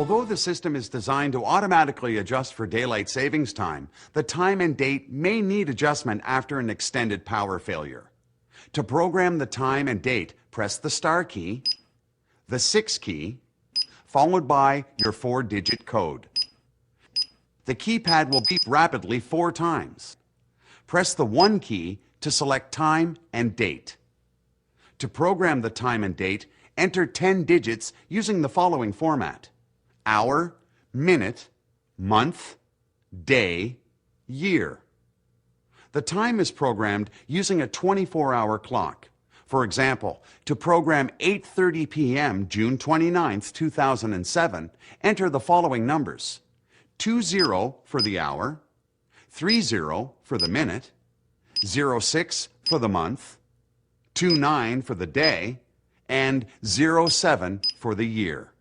Although the system is designed to automatically adjust for daylight savings time, the time and date may need adjustment after an extended power failure. To program the time and date, press the star key, the 6 key, followed by your 4-digit code. The keypad will beep rapidly 4 times. Press the 1 key to select time and date. To program the time and date, enter 10 digits using the following format: hour, minute, month, day, year. The time is programmed using a 24-hour clock. For example, to program 8:30 p.m. June 29, 2007, enter the following numbers: 20 for the hour, 30 for the minute, 06 for the month, 29 for the day, and 07 for the year.